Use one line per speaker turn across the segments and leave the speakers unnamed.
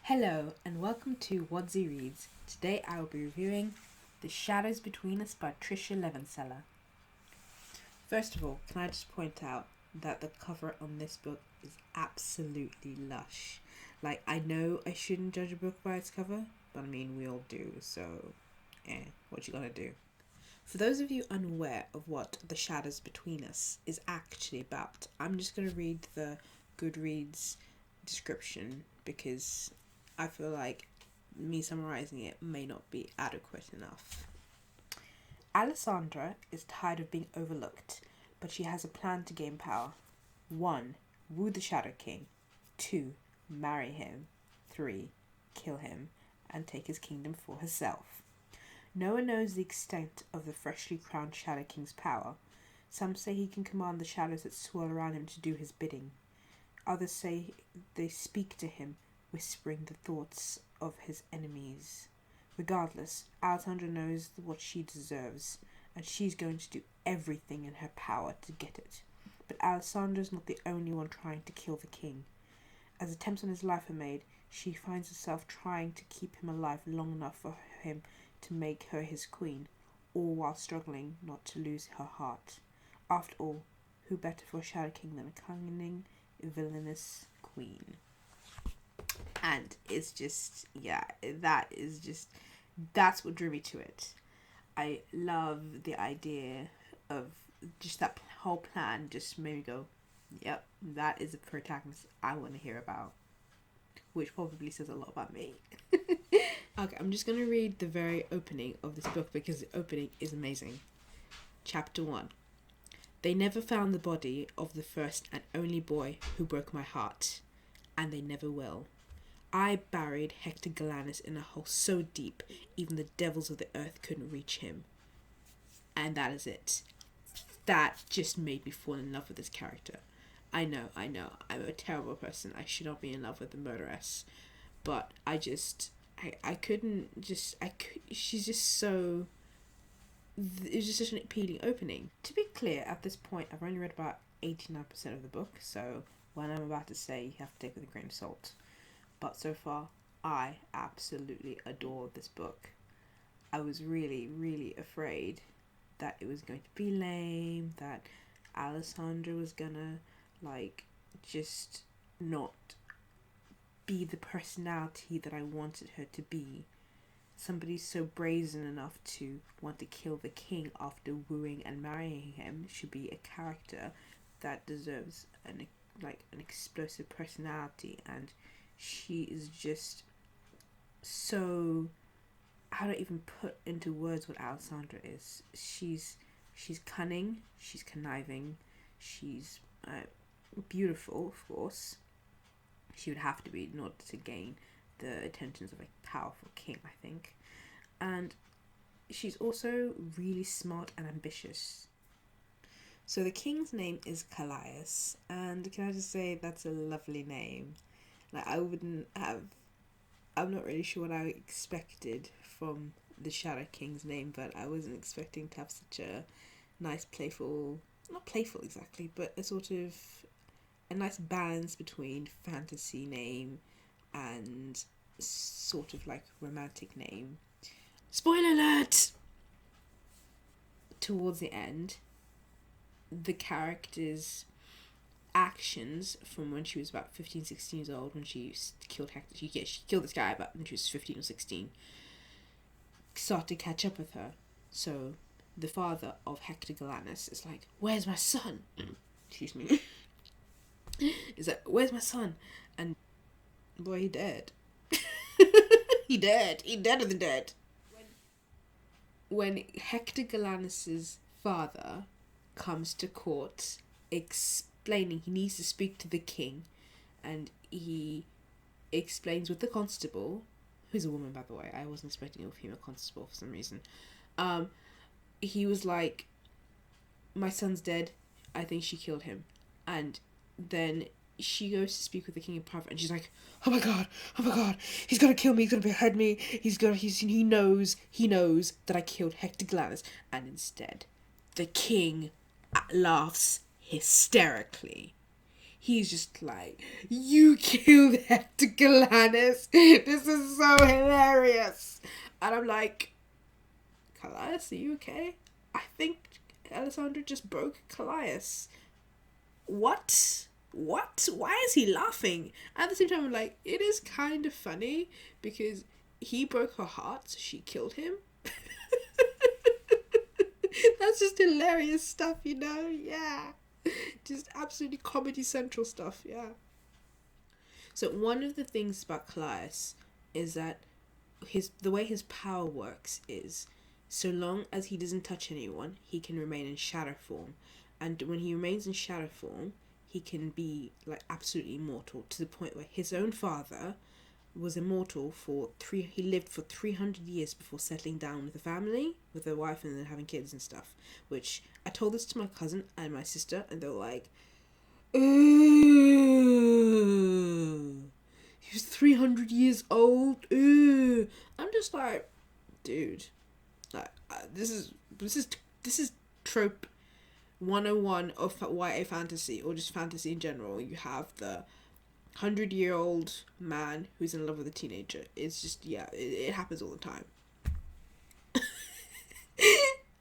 Hello and welcome to Whatsy Reads. Today I will be reviewing The Shadows Between Us by Tricia Levenseller. First of all, can I just point out that the cover on this book is absolutely lush. Like, I know I shouldn't judge a book by its cover, but I mean, we all do, so what you gonna do? For those of you unaware of what The Shadows Between Us is actually about, I'm just gonna read the Goodreads description because I feel like me summarising it may not be adequate enough. Alessandra is tired of being overlooked, but she has a plan to gain power. 1. Woo the Shadow King. 2. Marry him. 3. Kill him and take his kingdom for herself. No one knows the extent of the freshly crowned Shadow King's power. Some say he can command the shadows that swirl around him to do his bidding. Others say they speak to him, whispering the thoughts of his enemies. Regardless, Alessandra knows what she deserves, and she's going to do everything in her power to get it. But Alessandra's not the only one trying to kill the king. As attempts on his life are made, she finds herself trying to keep him alive long enough for him to make her his queen, all while struggling not to lose her heart. After all, who better for a Shadow King than a cunning, villainous queen? And it's just, that's what drew me to it. I love the idea of just that whole plan just made me go, yep, that is a protagonist I want to hear about. Which probably says a lot about me. Okay, I'm just going to read the very opening of this book because the opening is amazing. Chapter 1. They never found the body of the first and only boy who broke my heart, and they never will. I buried Hector Galanus in a hole so deep, even the devils of the earth couldn't reach him. And that is it. That just made me fall in love with this character. I know, I'm a terrible person. I should not be in love with the murderess. But she's just so... It was just such an appealing opening. To be clear, at this point, I've only read about 89% of the book, so what I'm about to say, you have to take with a grain of salt. But so far, I absolutely adore this book. I was really, really afraid that it was going to be lame, that Alessandra was gonna, just not be the personality that I wanted her to be. Somebody so brazen enough to want to kill the king after wooing and marrying him should be a character that deserves an explosive personality, and she is just so... I don't even put into words what Alessandra is. She's cunning, she's conniving, she's beautiful, of course. She would have to be in order to gain the attentions of a powerful king, I think. And she's also really smart and ambitious. So the king's name is Caius, and can I just say that's a lovely name. I'm not really sure what I expected from the Shadow King's name, but I wasn't expecting to have such a nice not playful exactly, but a nice balance between fantasy name and sort of romantic name. Spoiler alert! Towards the end, the character's actions from when she was about 15, 16 years old, when she killed Hector, she killed this guy about when she was 15 or 16, start to catch up with her. So the father of Hector Galanus is like, where's my son? Excuse me. He's like, where's my son? And boy, he dead. He deader than dead. When Hector Galanus's father comes to court explaining he needs to speak to the king, and he explains with the constable, who's a woman by the way, I wasn't expecting a female constable for some reason, he was like, my son's dead, I think she killed him. And then she goes to speak with the king in private, and she's like, oh my god, he's gonna kill me, he's gonna behead me, he knows that I killed Hector Galanus. And instead, the king laughs hysterically. he's just like, you killed Hector Galanis. This is so hilarious. And I'm like, Caius, are you okay? I think Alessandra just broke Caius. What? Why is he laughing? At the same time, I'm like, it is kind of funny because he broke her heart, so she killed him. That's just hilarious stuff, yeah. Just absolutely Comedy Central stuff, yeah. So one of the things about Caius is that the way his power works is, so long as he doesn't touch anyone, he can remain in shadow form. And when he remains in shadow form, he can be like absolutely immortal, to the point where his own father was immortal he lived for 300 years before settling down with a family, with a wife, and then having kids and stuff. Which I told this to my cousin and my sister, and they were like, ooh, he was 300 years old. Ooh. I'm just like, dude, like this is trope 101 of YA fantasy, or just fantasy in general. You have the 100-year-old man who's in love with a teenager. It's just, yeah, it happens all the time.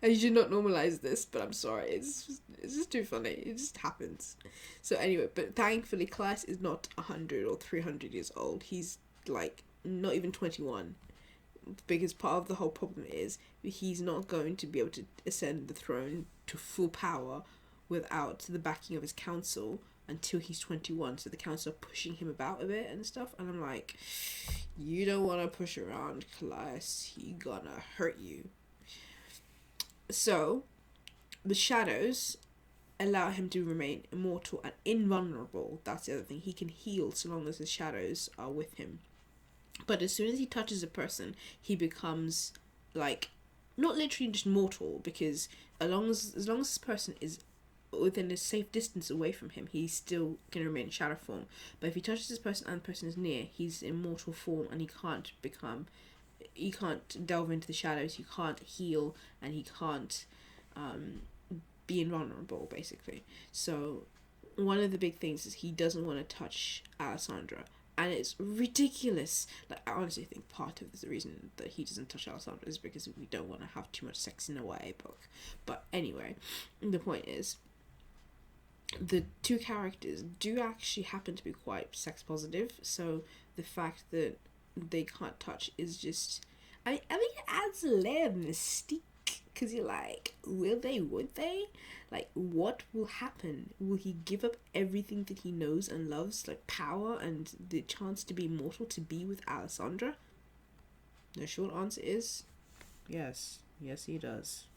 I should not normalize this, but I'm sorry. It's just too funny. It just happens. So anyway, but thankfully, Caius is not 100 or 300 years old. He's like not even 21. Because part of the whole problem is he's not going to be able to ascend the throne to full power without the backing of his council until he's 21. So the council are pushing him about a bit and stuff, and I'm like, you don't want to push around Caius, he gonna hurt you. So the shadows allow him to remain immortal and invulnerable. That's the other thing. He can heal so long as the shadows are with him. But as soon as he touches a person, he becomes like, not literally just mortal, because as long as this person is within a safe distance away from him, he's still going to remain in shadow form. But if he touches this person and the person is near, he's in mortal form, and he can't delve into the shadows, he can't heal, and he can't be invulnerable, basically. So one of the big things is he doesn't want to touch Alessandra. And it's ridiculous. Like, I honestly think part of the reason that he doesn't touch Alessandra is because we don't want to have too much sex in a YA book. But anyway, the point is, the two characters do actually happen to be quite sex positive. So the fact that they can't touch is just, I think it adds a layer of mystique. Because you're like, will they, would they? Like, what will happen? Will he give up everything that he knows and loves, like power and the chance to be immortal, to be with Alessandra? The short answer is yes. Yes, he does.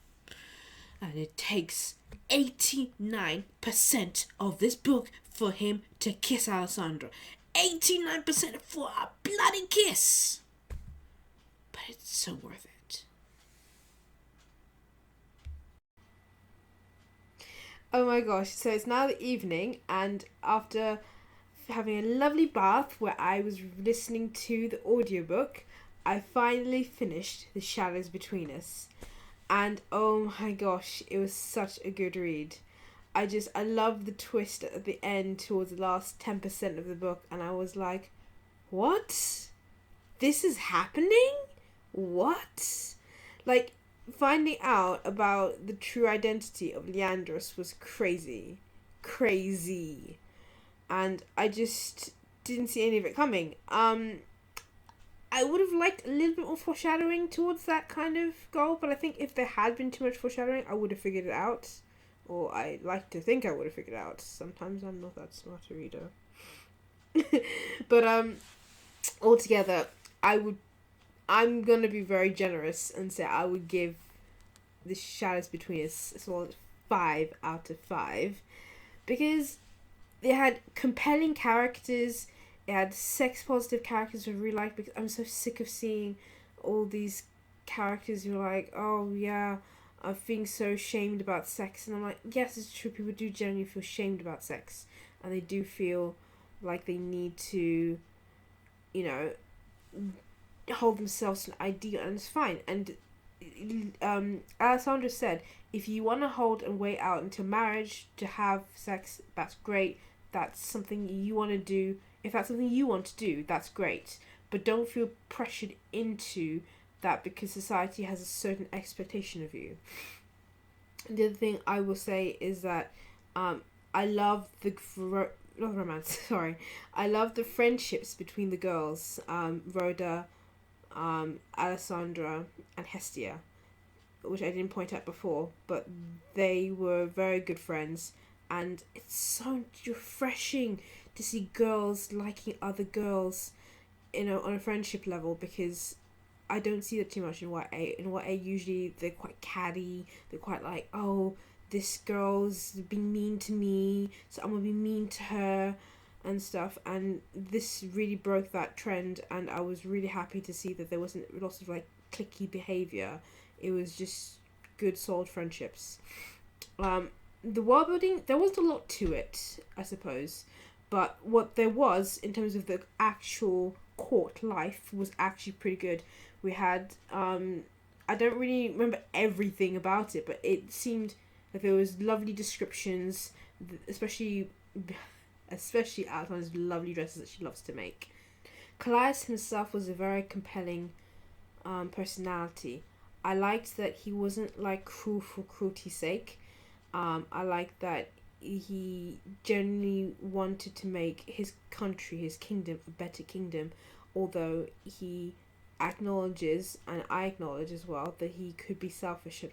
And it takes 89% of this book for him to kiss Alessandra. 89% for a bloody kiss! But it's so worth it. Oh my gosh, so it's now the evening, and after having a lovely bath where I was listening to the audiobook, I finally finished The Shadows Between Us. And oh my gosh, it was such a good read. I love the twist at the end towards the last 10% of the book, and I was like, what? This is happening? What? Like, finding out about the true identity of Leandros was crazy. And I just didn't see any of it coming. I would have liked a little bit more foreshadowing towards that kind of goal, but I think if there had been too much foreshadowing, I would have figured it out. Or I like to think I would have figured it out. Sometimes I'm not that smart a reader. But altogether, I'm gonna be very generous and say I would give The Shadows Between Us a solid 5 out of 5, because it had compelling characters, it had sex positive characters I really like, because I'm so sick of seeing all these characters who are like, oh yeah, I'm feeling so shamed about sex, and I'm like, yes, it's true, people do generally feel shamed about sex, and they do feel like they need to, hold themselves to an ideal, and it's fine. And Alessandra said, if you want to hold and wait out until marriage to have sex, that's great, that's something you want to do, if that's something you want to do, that's great. But don't feel pressured into that because society has a certain expectation of you. And the other thing I will say is that I love the not romance. Sorry, I love the friendships between the girls, Rhoda, Alessandra, and Hestia, which I didn't point out before, but they were very good friends, and it's so refreshing to see girls liking other girls, on a friendship level, because I don't see that too much in YA. In YA, usually they're quite catty. They're quite like, oh, this girl's being mean to me, so I'm gonna be mean to her, and stuff. And this really broke that trend, and I was really happy to see that there wasn't lots of like cliquey behavior. It was just good, solid friendships. The world building, there wasn't a lot to it, I suppose, but what there was in terms of the actual court life was actually pretty good. We had I don't really remember everything about it, but it seemed like there was lovely descriptions, especially Alessandra's lovely dresses that she loves to make. Caius himself was a very compelling personality. I liked that he wasn't like cruel for cruelty's sake. I liked that he genuinely wanted to make his country, his kingdom, a better kingdom, although he acknowledges, and I acknowledge as well, that he could be selfish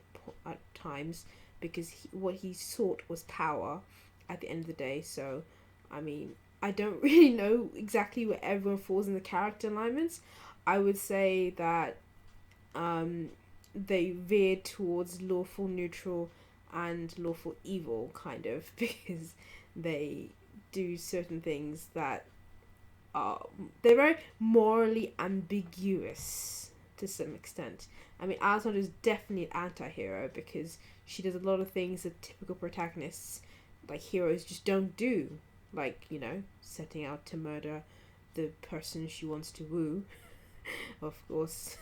at times, because what he sought was power at the end of the day. So, I mean, I don't really know exactly where everyone falls in the character alignments. I would say that they veer towards lawful neutral and lawful evil, kind of, because they do certain things that they're very morally ambiguous to some extent. I mean, Alessandra is definitely an anti-hero because she does a lot of things that typical protagonists, like heroes, just don't do. Like, setting out to murder the person she wants to woo. Of course.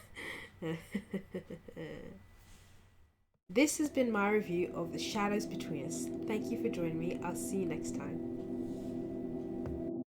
This has been my review of The Shadows Between Us. Thank you for joining me. I'll see you next time.